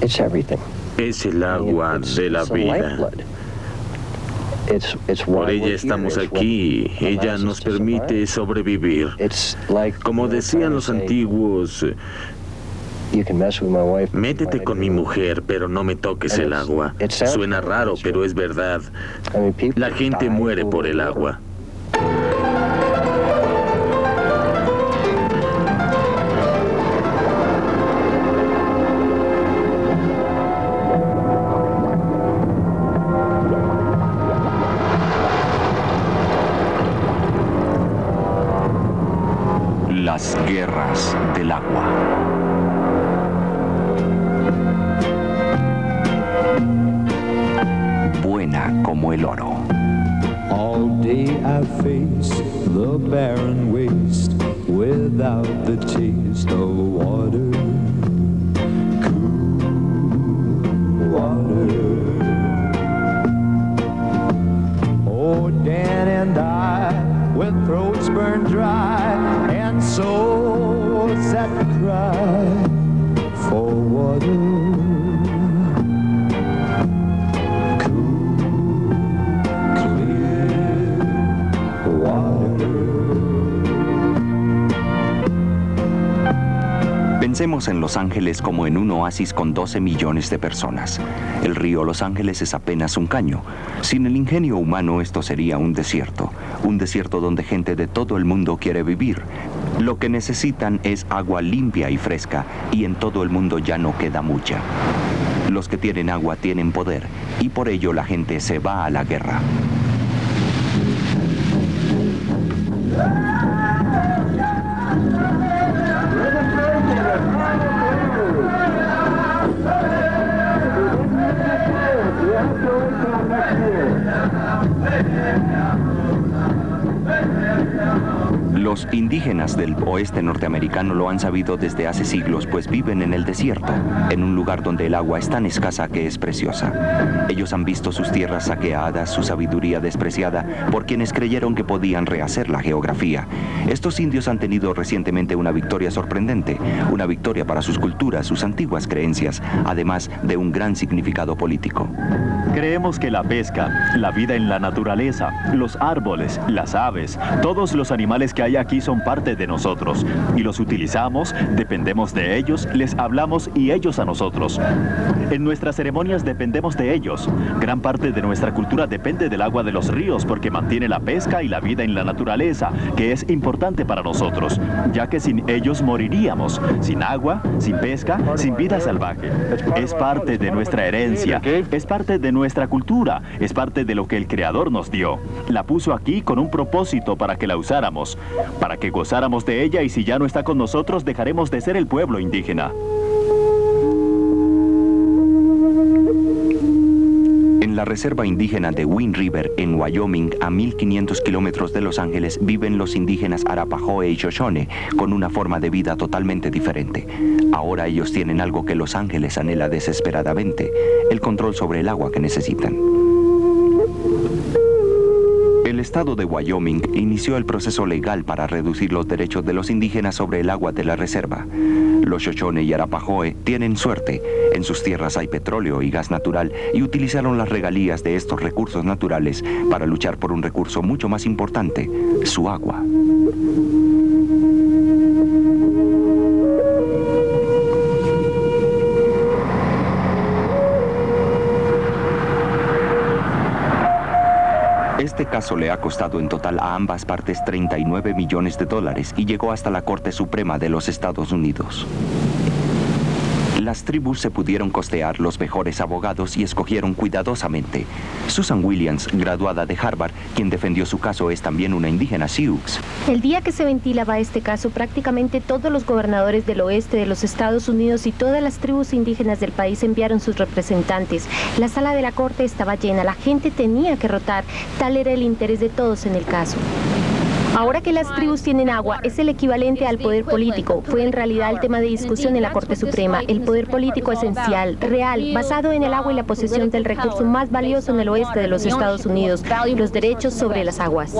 Es el agua de la vida. Por ella estamos aquí. Ella nos permite sobrevivir. Como decían los antiguos, métete con mi mujer, pero no me toques el agua. Suena raro, pero es verdad. La gente muere por el agua. Las guerras del agua. Buena como el oro. All day I face the barren waste without the taste of water, cool water. Oh, Dan and I, with throats burned dry and souls that cry for water. Pensemos en Los Ángeles como en un oasis con 12 millones de personas. El río Los Ángeles es apenas un caño. Sin el ingenio humano esto sería un desierto donde gente de todo el mundo quiere vivir. Lo que necesitan es agua limpia y fresca, y en todo el mundo ya no queda mucha. Los que tienen agua tienen poder, y por ello la gente se va a la guerra. Los indígenas del oeste norteamericano lo han sabido desde hace siglos, pues viven en el desierto, en un lugar donde el agua es tan escasa que es preciosa. Ellos han visto sus tierras saqueadas, su sabiduría despreciada por quienes creyeron que podían rehacer la geografía. Estos indios han tenido recientemente una victoria sorprendente, una victoria para sus culturas, sus antiguas creencias, además de un gran significado político. Creemos que la pesca, la vida en la naturaleza, los árboles, las aves, todos los animales que hay aquí son parte de nosotros y los utilizamos, dependemos de ellos, les hablamos y ellos a nosotros. En nuestras ceremonias dependemos de ellos. Gran parte de nuestra cultura depende del agua de los ríos porque mantiene la pesca y la vida en la naturaleza, que es importante para nosotros, ya que sin ellos moriríamos, sin agua, sin pesca, sin vida salvaje. Es parte de nuestra herencia, es parte de nuestra cultura, es parte de lo que el Creador nos dio. La puso aquí con un propósito para que la usáramos, para que gozáramos de ella, y si ya no está con nosotros, dejaremos de ser el pueblo indígena. En la reserva indígena de Wind River, en Wyoming, a 1500 kilómetros de Los Ángeles, viven los indígenas Arapahoe y Shoshone, con una forma de vida totalmente diferente. Ahora ellos tienen algo que Los Ángeles anhela desesperadamente: el control sobre el agua que necesitan. El estado de Wyoming inició el proceso legal para reducir los derechos de los indígenas sobre el agua de la reserva. Los Shoshone y Arapahoe tienen suerte. En sus tierras hay petróleo y gas natural, y utilizaron las regalías de estos recursos naturales para luchar por un recurso mucho más importante: su agua. Este caso le ha costado en total a ambas partes $39 millones y llegó hasta la Corte Suprema de los Estados Unidos. Las tribus se pudieron costear los mejores abogados y escogieron cuidadosamente. Susan Williams, graduada de Harvard, quien defendió su caso, es también una indígena Sioux. El día que se ventilaba este caso, prácticamente todos los gobernadores del oeste de los Estados Unidos y todas las tribus indígenas del país enviaron sus representantes. La sala de la corte estaba llena, la gente tenía que rotar, tal era el interés de todos en el caso. Ahora que las tribus tienen agua, es el equivalente al poder político. Fue en realidad el tema de discusión en la Corte Suprema. El poder político esencial, real, basado en el agua y la posesión del recurso más valioso en el oeste de los Estados Unidos, los derechos sobre las aguas.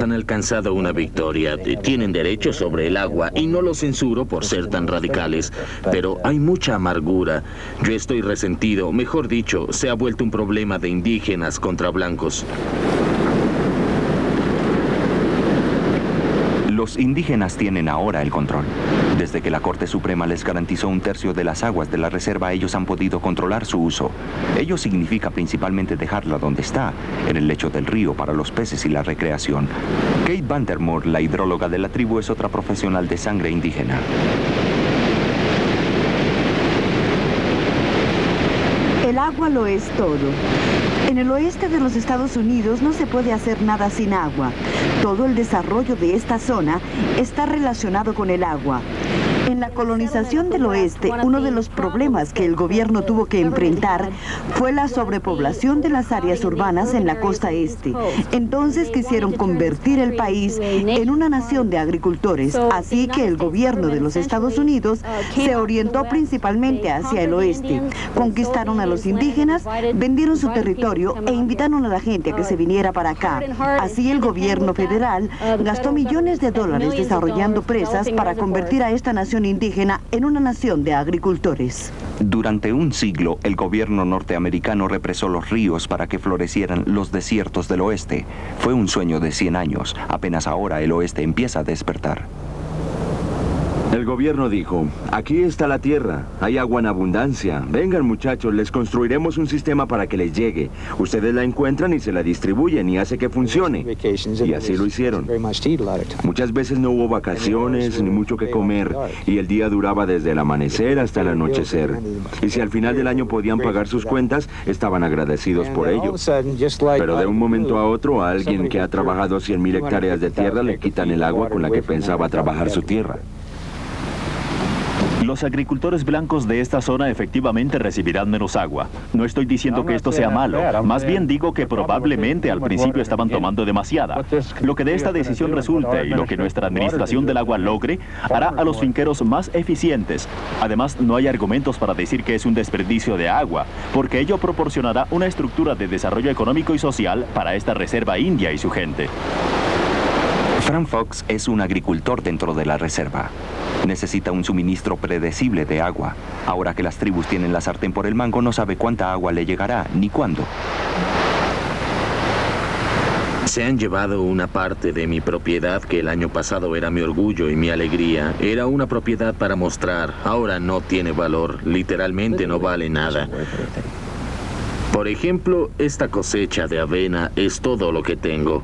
Han alcanzado una victoria. Tienen derecho sobre el agua y no lo censuro por ser tan radicales, pero hay mucha amargura. Yo estoy resentido, mejor dicho, se ha vuelto un problema de indígenas contra blancos. Los indígenas tienen ahora el control. Desde que la Corte Suprema les garantizó un tercio de las aguas de la reserva, ellos han podido controlar su uso. Ello significa principalmente dejarla donde está, en el lecho del río para los peces y la recreación. Kate Vandermoor, la hidróloga de la tribu, es otra profesional de sangre indígena. El agua lo es todo. En el oeste de los Estados Unidos no se puede hacer nada sin agua. Todo el desarrollo de esta zona está relacionado con el agua. En la colonización del oeste, uno de los problemas que el gobierno tuvo que enfrentar fue la sobrepoblación de las áreas urbanas en la costa este. Entonces quisieron convertir el país en una nación de agricultores, así que el gobierno de los Estados Unidos se orientó principalmente hacia el oeste. Conquistaron a los indígenas, vendieron su territorio e invitaron a la gente a que se viniera para acá. Así el gobierno federal gastó millones de dólares desarrollando presas para convertir a esta nación indígena en una nación de agricultores. Durante un siglo, el gobierno norteamericano represó los ríos para que florecieran los desiertos del oeste. Fue un sueño de 100 años. Apenas ahora el oeste empieza a despertar. El gobierno dijo, aquí está la tierra, hay agua en abundancia. Vengan muchachos, les construiremos un sistema para que les llegue. Ustedes la encuentran y se la distribuyen y hace que funcione. Y así lo hicieron. Muchas veces no hubo vacaciones ni mucho que comer y el día duraba desde el amanecer hasta el anochecer. Y si al final del año podían pagar sus cuentas, estaban agradecidos por ello. Pero de un momento a otro, a alguien que ha trabajado 100,000 hectáreas de tierra le quitan el agua con la que pensaba trabajar su tierra. Los agricultores blancos de esta zona efectivamente recibirán menos agua. No estoy diciendo que esto sea malo, más bien digo que probablemente al principio estaban tomando demasiada. Lo que de esta decisión resulte y lo que nuestra administración del agua logre, hará a los finqueros más eficientes. Además, no hay argumentos para decir que es un desperdicio de agua, porque ello proporcionará una estructura de desarrollo económico y social para esta reserva india y su gente. Frank Fox es un agricultor dentro de la reserva. Necesita un suministro predecible de agua. Ahora que las tribus tienen la sartén por el mango, no sabe cuánta agua le llegará ni cuándo. Se han llevado una parte de mi propiedad que el año pasado era mi orgullo y mi alegría. Era una propiedad para mostrar. Ahora no tiene valor. Literalmente no vale nada. Por ejemplo, esta cosecha de avena es todo lo que tengo.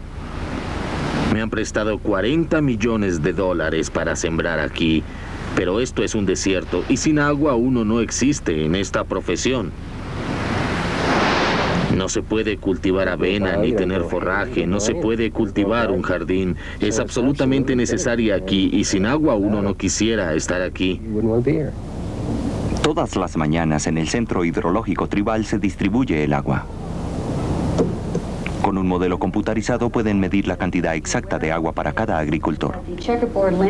Me han prestado $40 millones para sembrar aquí, pero esto es un desierto y sin agua uno no existe en esta profesión. No se puede cultivar avena ni tener forraje, no se puede cultivar un jardín. Es absolutamente necesaria aquí y sin agua uno no quisiera estar aquí. Todas las mañanas en el centro hidrológico tribal se distribuye el agua. Con un modelo computarizado pueden medir la cantidad exacta de agua para cada agricultor.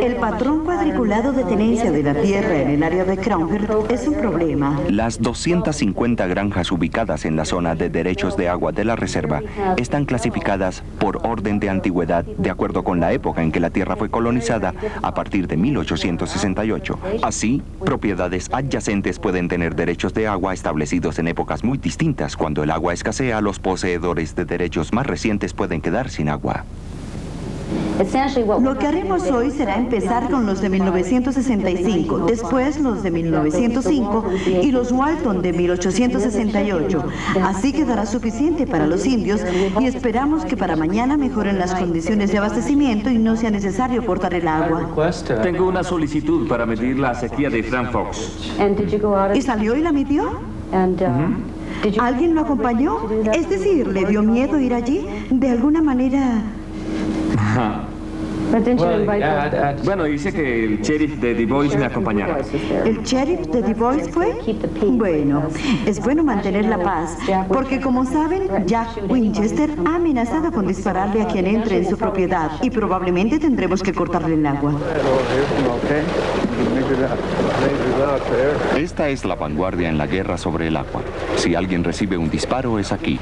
El patrón cuadriculado de tenencia de la tierra en el área de Cromwell es un problema. Las 250 granjas ubicadas en la zona de derechos de agua de la reserva están clasificadas por orden de antigüedad de acuerdo con la época en que la tierra fue colonizada a partir de 1868. Así, propiedades adyacentes pueden tener derechos de agua establecidos en épocas muy distintas. Cuando el agua escasea, los poseedores de derechos más recientes pueden quedar sin agua. Lo que haremos hoy será empezar con los de 1965, después los de 1905 y los Walton de 1868. Así quedará suficiente para los indios y esperamos que para mañana mejoren las condiciones de abastecimiento y no sea necesario cortar el agua. Tengo una solicitud para medir la sequía de Frank Fox. ¿Y salió y la midió? ¿Alguien lo acompañó? Es decir, ¿le dio miedo ir allí? De alguna manera... Bueno, dice que el sheriff de Du Bois me acompañará. ¿El sheriff de Du Bois fue? Bueno, es bueno mantener la paz, porque como saben, Jack Winchester ha amenazado con dispararle a quien entre en su propiedad y probablemente tendremos que cortarle el agua. Esta es la vanguardia en la guerra sobre el agua. Si alguien recibe un disparo, es aquí.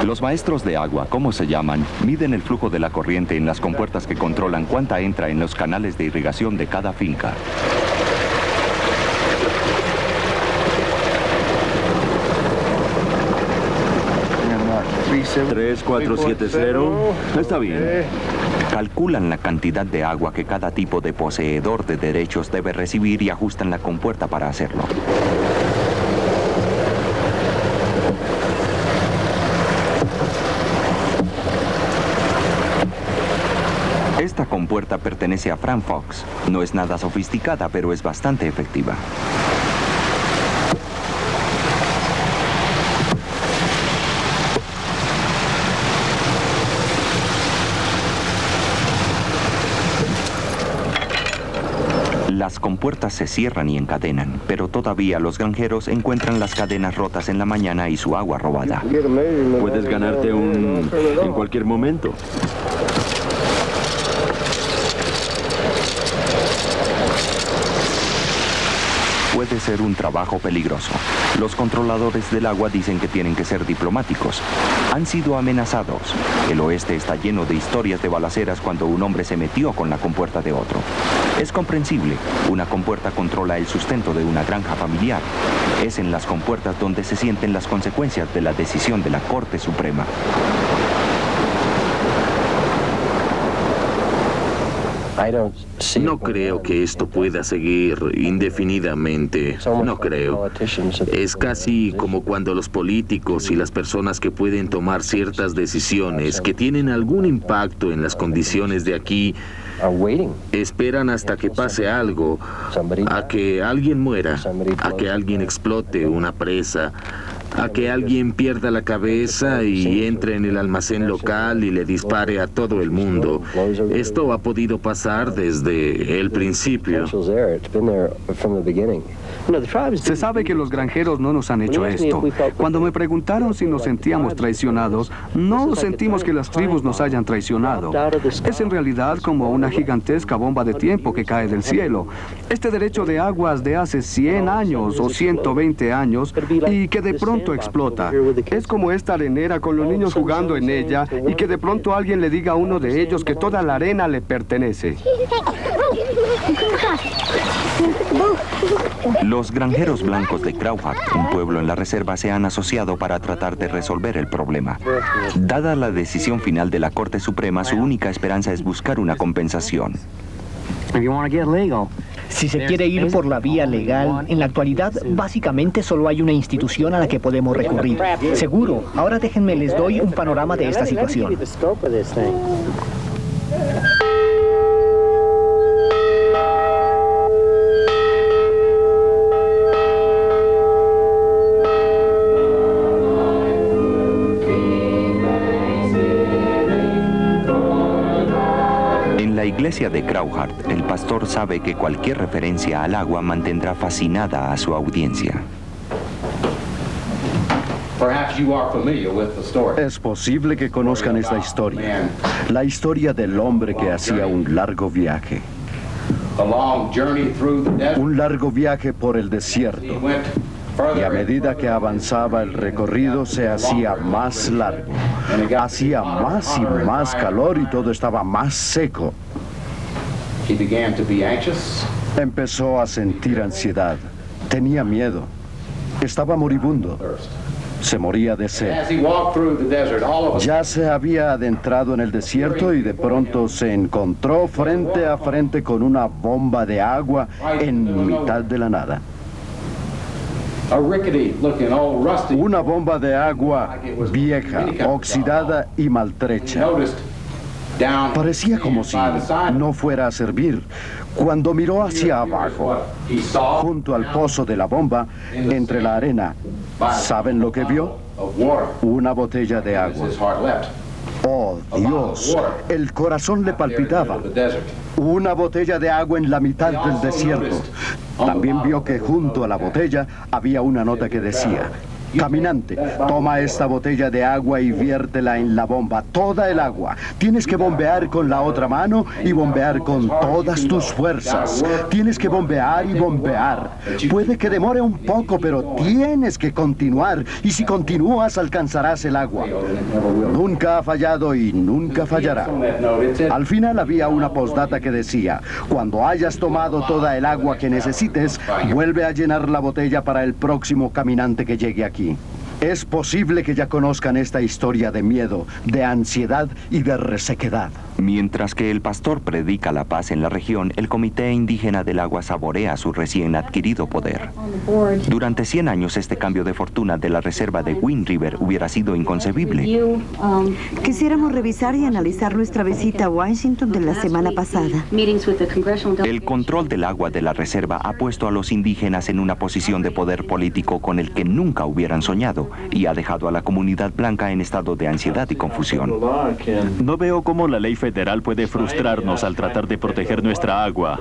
Los maestros de agua, ¿cómo se llaman? Miden el flujo de la corriente en las compuertas que controlan cuánta entra en los canales de irrigación de cada finca. $3470. Está bien. Calculan la cantidad de agua que cada tipo de poseedor de derechos debe recibir y ajustan la compuerta para hacerlo. Esta compuerta pertenece a Fran Fox. No es nada sofisticada, pero es bastante efectiva. Las compuertas se cierran y encadenan, pero todavía los granjeros encuentran las cadenas rotas en la mañana y su agua robada. Puedes ganarte en cualquier momento. Puede ser un trabajo peligroso. Los controladores del agua dicen que tienen que ser diplomáticos. Han sido amenazados. El oeste está lleno de historias de balaceras cuando un hombre se metió con la compuerta de otro. Es comprensible. Una compuerta controla el sustento de una granja familiar. Es en las compuertas donde se sienten las consecuencias de la decisión de la Corte Suprema. No creo que esto pueda seguir indefinidamente. No creo. Es casi como cuando los políticos y las personas que pueden tomar ciertas decisiones que tienen algún impacto en las condiciones de aquí esperan hasta que pase algo, a que alguien muera, a que alguien explote una presa, a que alguien pierda la cabeza y entre en el almacén local y le dispare a todo el mundo. Esto ha podido pasar desde el principio. Se sabe que los granjeros no nos han hecho esto. Cuando me preguntaron si nos sentíamos traicionados, no sentimos que las tribus nos hayan traicionado. Es en realidad como una gigantesca bomba de tiempo que cae del cielo. Este derecho de aguas de hace 100 años o 120 años y que de pronto explota. Es como esta arenera con los niños jugando en ella y que de pronto alguien le diga a uno de ellos que toda la arena le pertenece. Los granjeros blancos de Crawhart, un pueblo en la reserva, se han asociado para tratar de resolver el problema. Dada la decisión final de la Corte Suprema, su única esperanza es buscar una compensación. Si se quiere ir por la vía legal, en la actualidad básicamente solo hay una institución a la que podemos recurrir. Seguro. Ahora déjenme les doy un panorama de esta situación. En la iglesia de Crawhart, el pastor sabe que cualquier referencia al agua mantendrá fascinada a su audiencia. Es posible que conozcan esta historia. La historia del hombre que hacía un largo viaje. Un largo viaje por el desierto. Y a medida que avanzaba el recorrido se hacía más largo. Hacía más y más calor y todo estaba más seco. Empezó a sentir ansiedad. Tenía miedo. Estaba moribundo. Se moría de sed. Ya se había adentrado en el desierto y de pronto se encontró frente a frente con una bomba de agua en mitad de la nada. Una bomba de agua vieja, oxidada y maltrecha. Parecía como si no fuera a servir. Cuando miró hacia abajo, junto al pozo de la bomba, entre la arena, ¿saben lo que vio? Una botella de agua. ¡Oh, Dios! El corazón le palpitaba. Una botella de agua en la mitad del desierto. También vio que junto a la botella había una nota que decía: Caminante, toma esta botella de agua y viértela en la bomba, toda el agua. Tienes que bombear con la otra mano y bombear con todas tus fuerzas. Tienes que bombear y bombear. Puede que demore un poco, pero tienes que continuar. Y si continúas, alcanzarás el agua. Nunca ha fallado y nunca fallará. Al final había una postdata que decía: cuando hayas tomado toda el agua que necesites, vuelve a llenar la botella para el próximo caminante que llegue aquí. Es posible que ya conozcan esta historia de miedo, de ansiedad y de resequedad. Mientras que el pastor predica la paz en la región, el Comité Indígena del Agua saborea su recién adquirido poder. Durante 100 años, este cambio de fortuna de la reserva de Wind River hubiera sido inconcebible. Quisiéramos revisar y analizar nuestra visita a Washington de la semana pasada. El control del agua de la reserva ha puesto a los indígenas en una posición de poder político con el que nunca hubieran soñado y ha dejado a la comunidad blanca en estado de ansiedad y confusión. No veo cómo la ley federal puede frustrarnos al tratar de proteger nuestra agua.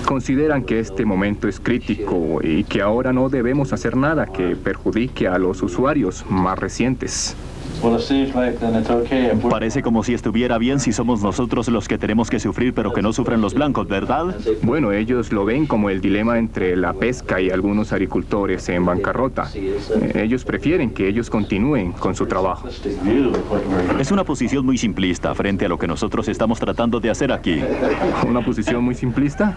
Consideran que este momento es crítico y que ahora no debemos hacer nada que perjudique a los usuarios más recientes. Parece como si estuviera bien si somos nosotros los que tenemos que sufrir, pero que no sufran los blancos, ¿verdad? Bueno, ellos lo ven como el dilema entre la pesca y algunos agricultores en bancarrota. Ellos prefieren que ellos continúen con su trabajo. Es una posición muy simplista frente a lo que nosotros estamos tratando de hacer aquí. ¿Una posición muy simplista?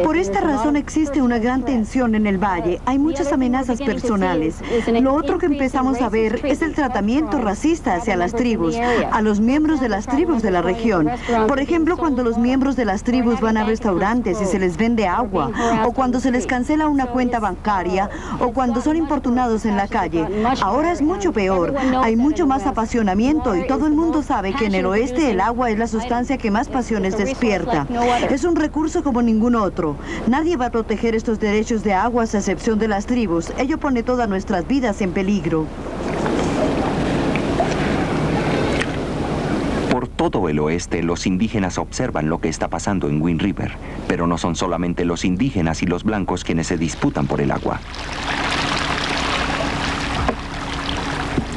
Por esta razón existe una gran tensión en el valle. Hay muchas amenazas personales. Lo otro que empezamos a ver es el tratamiento racista hacia las tribus, a los miembros de las tribus de la región. Por ejemplo, cuando los miembros de las tribus van a restaurantes y se les vende agua, o cuando se les cancela una cuenta bancaria, o cuando son importunados en la calle. Ahora es mucho peor. Hay mucho más apasionamiento y todo el mundo sabe que en el oeste el agua es la sustancia que más pasiones despierta. Es un recurso como ningún otro. Nadie va a proteger estos derechos de agua a excepción de las tribus. Ello pone todas nuestras vidas en peligro. Por todo el oeste, los indígenas observan lo que está pasando en Wind River, pero no son solamente los indígenas y los blancos quienes se disputan por el agua.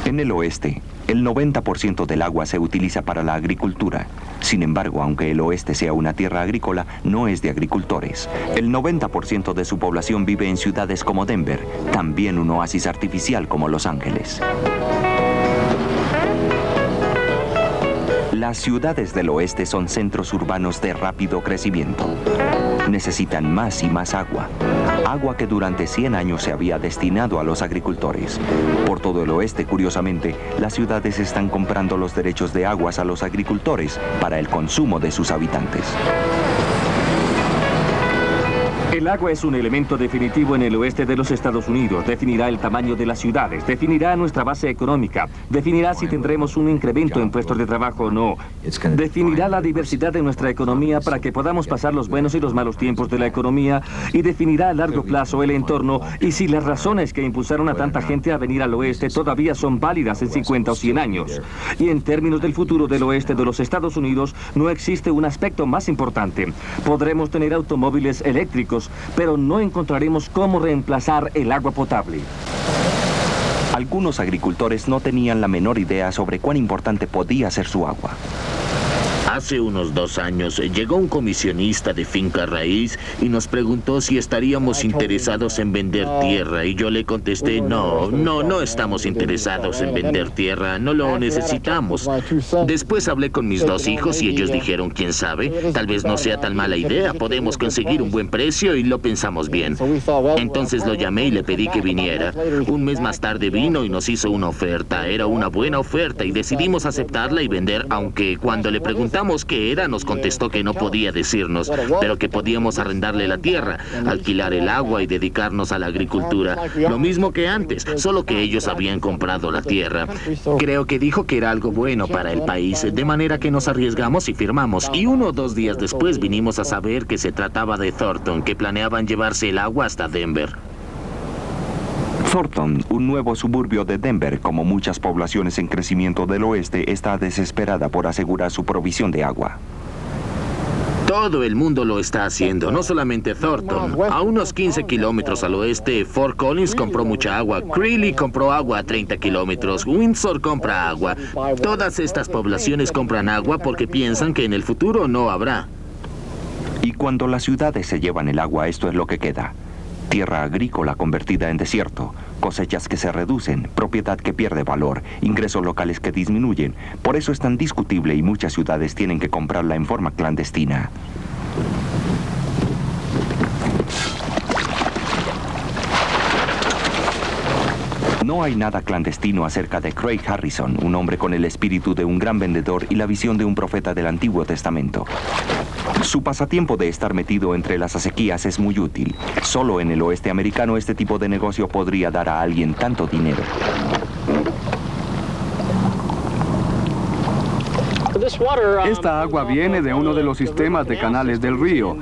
En el oeste, el 90% del agua se utiliza para la agricultura. Sin embargo, aunque el oeste sea una tierra agrícola, no es de agricultores. El 90% de su población vive en ciudades como Denver, también un oasis artificial como Los Ángeles. Las ciudades del oeste son centros urbanos de rápido crecimiento. Necesitan más y más agua. Agua que durante 100 años se había destinado a los agricultores. Por todo el oeste, curiosamente, las ciudades están comprando los derechos de aguas a los agricultores para el consumo de sus habitantes. El agua es un elemento definitivo en el oeste de los Estados Unidos. Definirá el tamaño de las ciudades, definirá nuestra base económica, definirá si tendremos un incremento en puestos de trabajo o no. Definirá la diversidad de nuestra economía para que podamos pasar los buenos y los malos tiempos de la economía y definirá a largo plazo el entorno y si las razones que impulsaron a tanta gente a venir al oeste todavía son válidas en 50 o 100 años. Y en términos del futuro del oeste de los Estados Unidos, no existe un aspecto más importante. Podremos tener automóviles eléctricos, pero no encontraremos cómo reemplazar el agua potable. Algunos agricultores no tenían la menor idea sobre cuán importante podía ser su agua. Hace unos 2 años llegó un comisionista de finca raíz y nos preguntó si estaríamos interesados en vender tierra y yo le contesté, no estamos interesados en vender tierra, no lo necesitamos. Después hablé con mis 2 hijos y ellos dijeron, quién sabe, tal vez no sea tan mala idea, podemos conseguir un buen precio y lo pensamos bien. Entonces lo llamé y le pedí que viniera. Un mes más tarde vino y nos hizo una oferta, era una buena oferta y decidimos aceptarla y vender, aunque cuando le preguntamos qué era, nos contestó que no podía decirnos, pero que podíamos arrendarle la tierra, alquilar el agua y dedicarnos a la agricultura. Lo mismo que antes, solo que ellos habían comprado la tierra. Creo que dijo que era algo bueno para el país, de manera que nos arriesgamos y firmamos. Y 1 o 2 días después vinimos a saber que se trataba de Thornton, que planeaban llevarse el agua hasta Denver. Thornton, un nuevo suburbio de Denver, como muchas poblaciones en crecimiento del oeste, está desesperada por asegurar su provisión de agua. Todo el mundo lo está haciendo, no solamente Thornton. A unos 15 kilómetros al oeste, Fort Collins compró mucha agua. Greeley compró agua a 30 kilómetros. Windsor compra agua. Todas estas poblaciones compran agua porque piensan que en el futuro no habrá. Y cuando las ciudades se llevan el agua, esto es lo que queda. Tierra agrícola convertida en desierto, cosechas que se reducen, propiedad que pierde valor, ingresos locales que disminuyen. Por eso es tan discutible y muchas ciudades tienen que comprarla en forma clandestina. No hay nada clandestino acerca de Craig Harrison, un hombre con el espíritu de un gran vendedor y la visión de un profeta del Antiguo Testamento. Su pasatiempo de estar metido entre las acequias es muy útil. Solo en el oeste americano este tipo de negocio podría dar a alguien tanto dinero. Esta agua viene de uno de los sistemas de canales del río.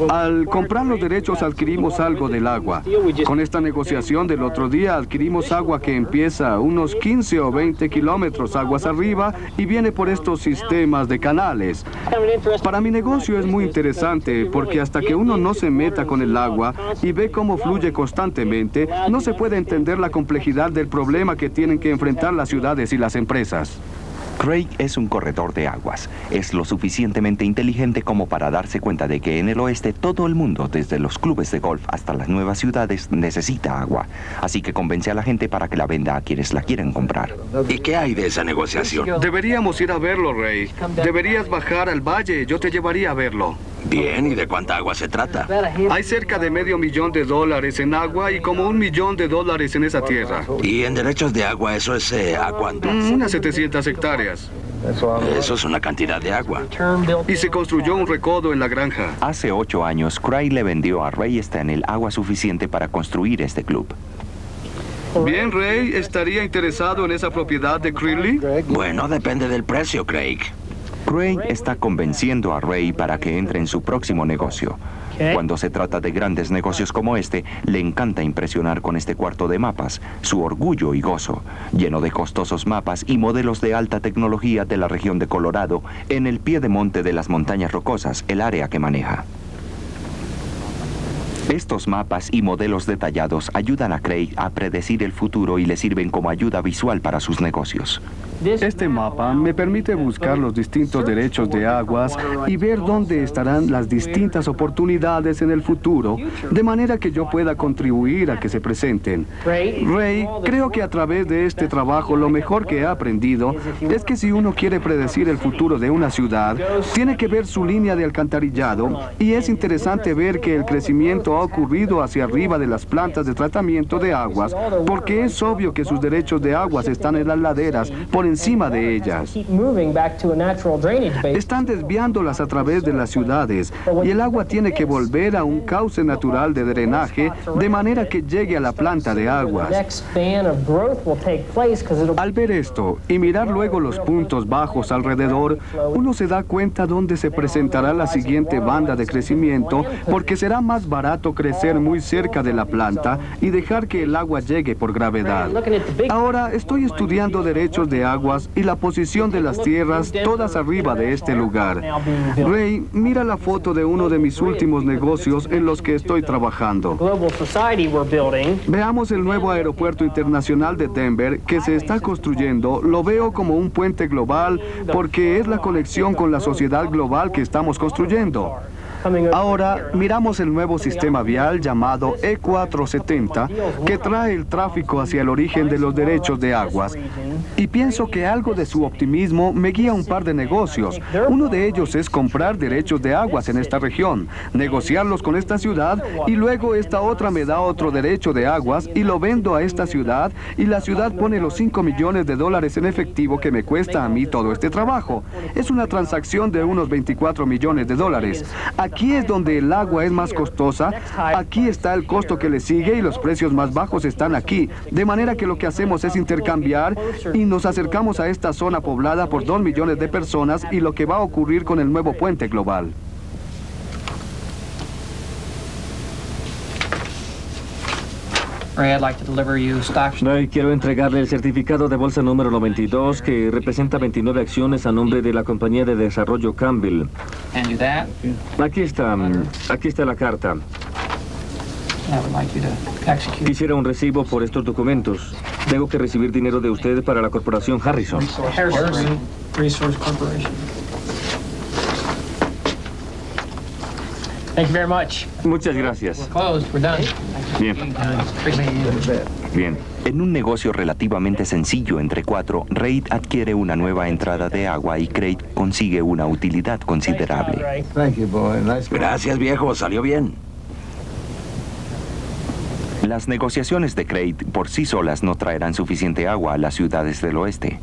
Al comprar los derechos adquirimos algo del agua. Con esta negociación del otro día adquirimos agua que empieza unos 15 o 20 kilómetros aguas arriba y viene por estos sistemas de canales. Para mi negocio es muy interesante porque hasta que uno no se meta con el agua y ve cómo fluye constantemente, no se puede entender la complejidad del problema que tienen que enfrentar las ciudades y las empresas. Craig es un corredor de aguas. Es lo suficientemente inteligente como para darse cuenta de que en el oeste todo el mundo, desde los clubes de golf hasta las nuevas ciudades, necesita agua. Así que convence a la gente para que la venda a quienes la quieren comprar. ¿Y qué hay de esa negociación? Deberíamos ir a verlo, Ray. Deberías bajar al valle, yo te llevaría a verlo. Bien, ¿y de cuánta agua se trata? Hay cerca de $500,000 en agua y como $1 millón en esa tierra. ¿Y en derechos de agua eso es a cuánto? Unas 700 hectáreas. Eso es una cantidad de agua. Y se construyó un recodo en la granja. Hace 8 años, Craig le vendió a Ray Stanley agua suficiente para construir este club. Bien, Ray, ¿estaría interesado en esa propiedad de Greeley? Bueno, depende del precio, Craig. Craig está convenciendo a Ray para que entre en su próximo negocio. Cuando se trata de grandes negocios como este, le encanta impresionar con este cuarto de mapas, su orgullo y gozo, lleno de costosos mapas y modelos de alta tecnología de la región de Colorado, en el pie de monte de las montañas rocosas, el área que maneja. Estos mapas y modelos detallados ayudan a Craig a predecir el futuro y le sirven como ayuda visual para sus negocios. Este mapa me permite buscar los distintos derechos de aguas y ver dónde estarán las distintas oportunidades en el futuro, de manera que yo pueda contribuir a que se presenten. Ray, creo que a través de este trabajo lo mejor que he aprendido es que si uno quiere predecir el futuro de una ciudad, tiene que ver su línea de alcantarillado y es interesante ver que el crecimiento ha ocurrido hacia arriba de las plantas de tratamiento de aguas, porque es obvio que sus derechos de aguas están en las laderas, por encima de ellas. Están desviándolas a través de las ciudades y el agua tiene que volver a un cauce natural de drenaje de manera que llegue a la planta de aguas. Al ver esto y mirar luego los puntos bajos alrededor, uno se da cuenta dónde se presentará la siguiente banda de crecimiento, porque será más barato crecer muy cerca de la planta y dejar que el agua llegue por gravedad. Ahora estoy estudiando derechos de aguas y la posición de las tierras todas arriba de este lugar. Ray, mira la foto de uno de mis últimos negocios en los que estoy trabajando. Veamos el nuevo aeropuerto internacional de Denver que se está construyendo. Lo veo como un puente global porque es la conexión con la sociedad global que estamos construyendo. Ahora miramos el nuevo sistema vial llamado E470 que trae el tráfico hacia el origen de los derechos de aguas. Y pienso que algo de su optimismo me guía a un par de negocios. Uno de ellos es comprar derechos de aguas en esta región, negociarlos con esta ciudad y luego esta otra me da otro derecho de aguas y lo vendo a esta ciudad y la ciudad pone los $5 millones en efectivo que me cuesta a mí todo este trabajo. Es una transacción de unos $24 millones. Aquí es donde el agua es más costosa, aquí está el costo que le sigue y los precios más bajos están aquí. De manera que lo que hacemos es intercambiar y nos acercamos a esta zona poblada por 2 millones de personas y lo que va a ocurrir con el nuevo puente global. Ray, quiero entregarle el certificado de bolsa número 92 que representa 29 acciones a nombre de la compañía de desarrollo Campbell. Aquí está la carta. Quisiera un recibo por estos documentos. Tengo que recibir dinero de usted para la corporación Harrison. Resource Corporation. Thank you very much. Muchas gracias. Closed. We're done. Bien. Bien. En un negocio relativamente sencillo entre cuatro, Reid adquiere una nueva entrada de agua y Craig consigue una utilidad considerable. Gracias, viejo. Salió bien. Las negociaciones de Craig por sí solas no traerán suficiente agua a las ciudades del oeste.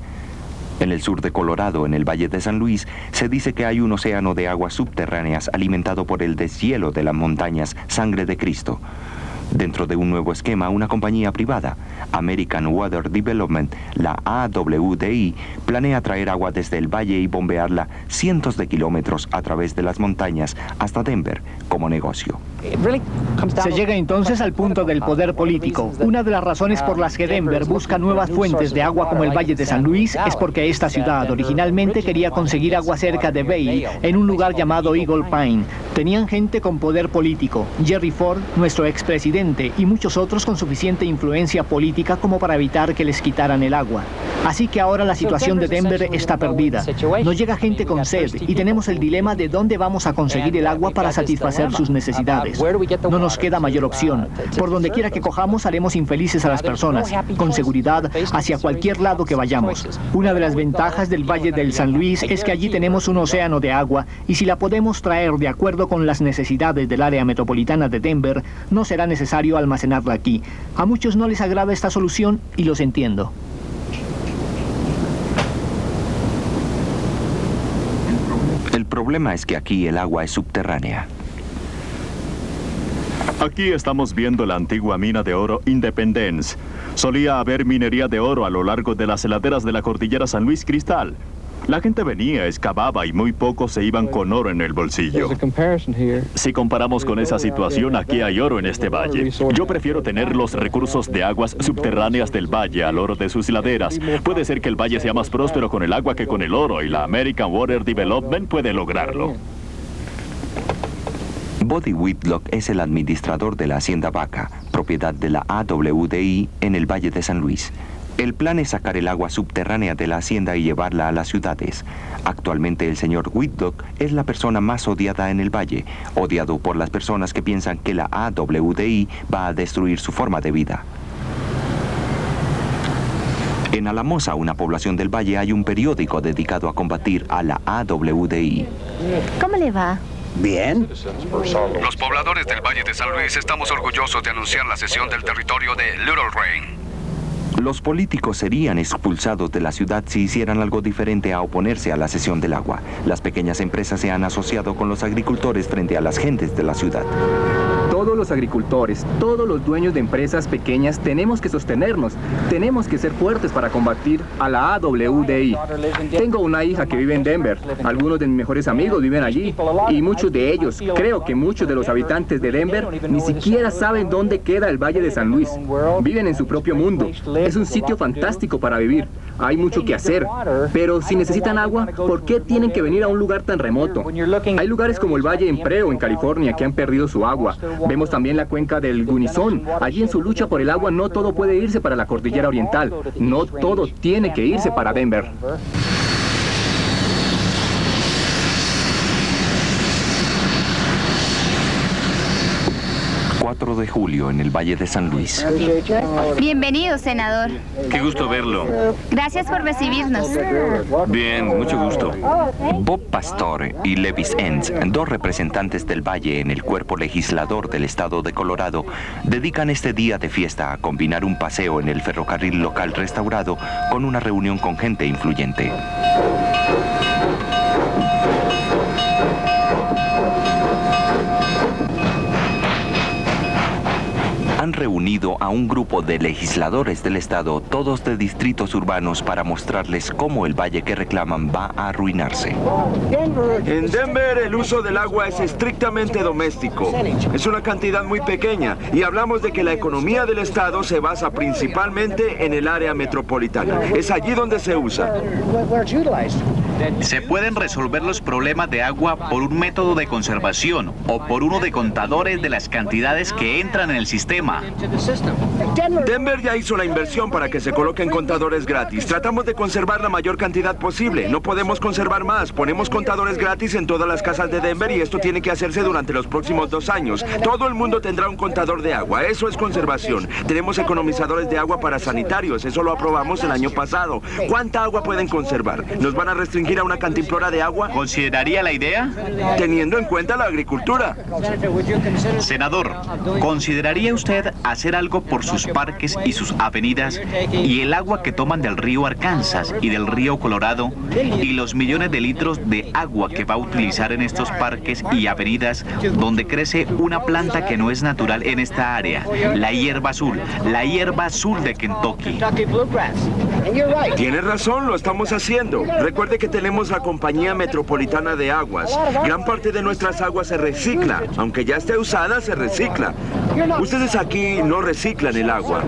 En el sur de Colorado, en el Valle de San Luis, se dice que hay un océano de aguas subterráneas alimentado por el deshielo de las montañas Sangre de Cristo. Dentro de un nuevo esquema, una compañía privada, American Water Development, la AWDI, planea traer agua desde el valle y bombearla cientos de kilómetros a través de las montañas hasta Denver como negocio. Se llega entonces al punto del poder político. Una de las razones por las que Denver busca nuevas fuentes de agua como el Valle de San Luis es porque esta ciudad originalmente quería conseguir agua cerca de Vail, en un lugar llamado Eagle Pine. Tenían gente con poder político, Jerry Ford, nuestro expresidente, y muchos otros con suficiente influencia política como para evitar que les quitaran el agua. Así que ahora la situación de Denver está perdida. Nos llega gente con sed y tenemos el dilema de dónde vamos a conseguir el agua para satisfacer sus necesidades. No nos queda mayor opción. Por donde quiera que cojamos haremos infelices a las personas, con seguridad, hacia cualquier lado que vayamos. Una de las ventajas del Valle del San Luis es que allí tenemos un océano de agua y si la podemos traer de acuerdo con las necesidades del área metropolitana de Denver, no será necesario almacenarla aquí. A muchos no les agrada esta solución y los entiendo. El problema es que aquí el agua es subterránea. Aquí estamos viendo la antigua mina de oro Independence. Solía haber minería de oro a lo largo de las laderas de la cordillera San Luis Cristal. La gente venía, excavaba y muy pocos se iban con oro en el bolsillo. Si comparamos con esa situación, aquí hay oro en este valle. Yo prefiero tener los recursos de aguas subterráneas del valle al oro de sus laderas. Puede ser que el valle sea más próspero con el agua que con el oro y la American Water Development puede lograrlo. Buddy Whitlock es el administrador de la Hacienda Vaca, propiedad de la AWDI en el Valle de San Luis. El plan es sacar el agua subterránea de la hacienda y llevarla a las ciudades. Actualmente el señor Whitlock es la persona más odiada en el valle, odiado por las personas que piensan que la AWDI va a destruir su forma de vida. En Alamosa, una población del valle, hay un periódico dedicado a combatir a la AWDI. ¿Cómo le va? Bien. Los pobladores del Valle de San Luis estamos orgullosos de anunciar la cesión del territorio de Little Rain. Los políticos serían expulsados de la ciudad si hicieran algo diferente a oponerse a la cesión del agua. Las pequeñas empresas se han asociado con los agricultores frente a las gentes de la ciudad. Todos los agricultores, todos los dueños de empresas pequeñas tenemos que sostenernos. Tenemos que ser fuertes para combatir a la AWDI. Tengo una hija que vive en Denver. Algunos de mis mejores amigos viven allí. Y muchos de ellos, creo que muchos de los habitantes de Denver, ni siquiera saben dónde queda el Valle de San Luis. Viven en su propio mundo. Es un sitio fantástico para vivir. Hay mucho que hacer. Pero si necesitan agua, ¿por qué tienen que venir a un lugar tan remoto? Hay lugares como el Valle Empreo en California que han perdido su agua. Vemos también la cuenca del Gunnison. Allí en su lucha por el agua no todo puede irse para la cordillera oriental. No todo tiene que irse para Denver. 4 de julio en el Valle de San Luis. Bienvenido, senador. Qué gusto verlo. Gracias por recibirnos. Bien, mucho gusto. Bob Pastor y Levis Enns, dos representantes del Valle en el cuerpo legislador del estado de Colorado, dedican este día de fiesta a combinar un paseo en el ferrocarril local restaurado con una reunión con gente influyente. Han reunido a un grupo de legisladores del estado, todos de distritos urbanos, para mostrarles cómo el valle que reclaman va a arruinarse. En Denver el uso del agua es estrictamente doméstico. Es una cantidad muy pequeña y hablamos de que la economía del estado se basa principalmente en el área metropolitana. Es allí donde se usa. Se pueden resolver los problemas de agua por un método de conservación o por uno de contadores de las cantidades que entran en el sistema. Denver ya hizo la inversión para que se coloquen contadores gratis. Tratamos de conservar la mayor cantidad posible. No podemos conservar más. Ponemos contadores gratis en todas las casas de Denver y esto tiene que hacerse durante los próximos 2 años. Todo el mundo tendrá un contador de agua. Eso es conservación. Tenemos economizadores de agua para sanitarios. Eso lo aprobamos el año pasado. ¿Cuánta agua pueden conservar? ¿Nos van a restringir a una cantimplora de agua? ¿Consideraría la idea? Teniendo en cuenta la agricultura. Senador, ¿consideraría usted hacer algo por sus parques y sus avenidas y el agua que toman del río Arkansas y del río Colorado y los millones de litros de agua que va a utilizar en estos parques y avenidas donde crece una planta que no es natural en esta área, la hierba azul de Kentucky? Tiene razón, lo estamos haciendo. Recuerde que tenemos la Compañía Metropolitana de Aguas. Gran parte de nuestras aguas se recicla. Aunque ya esté usada, se recicla. Ustedes aquí no reciclan el agua.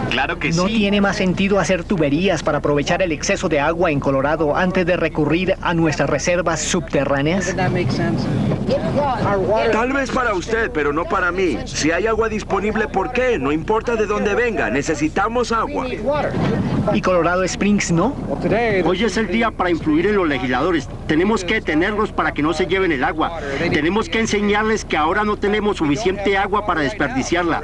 Claro que sí. ¿No tiene más sentido hacer tuberías para aprovechar el exceso de agua en Colorado antes de recurrir a nuestras reservas subterráneas? Tal vez para usted, pero no para mí. Si hay agua disponible, ¿por qué? No importa de dónde venga, necesitamos agua. ¿Y Colorado Springs no? Hoy es el día para influir en los legisladores. Tenemos que detenerlos para que no se lleven el agua. Tenemos que enseñarles que ahora no tenemos suficiente agua para desperdiciarla.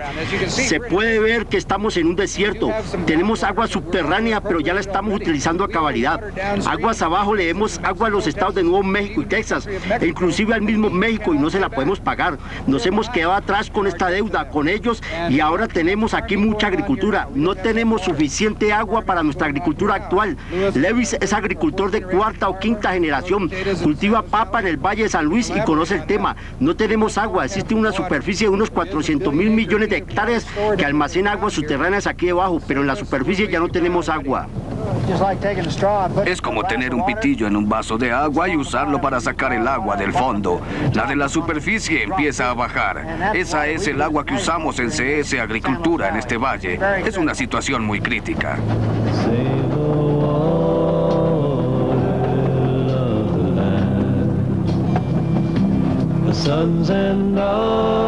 Se puede ver que estamos en un desierto. Tenemos agua subterránea, pero ya la estamos utilizando a cabalidad. Aguas abajo le demos agua a los estados de Nuevo México y Texas, e inclusive al mismo México, y no se la podemos pagar. Nos hemos quedado atrás con esta deuda con ellos y ahora tenemos aquí mucha agricultura. No tenemos suficiente agua para nuestra agricultura actual. Lewis es agricultor de 4ª o 5ª generación. Cultiva papa en el Valle de San Luis y conoce el tema. No tenemos agua. Existe una superficie de unos 400.000 millones de hectáreas que almacena aguas subterráneas aquí debajo, pero en la superficie ya no tenemos agua. Es como tener un pitillo en un vaso de agua y usarlo para sacar el agua del fondo. La de la superficie empieza a bajar. Esa es el agua que usamos en CS Agricultura en este valle. Es una situación muy crítica. The sons and daughters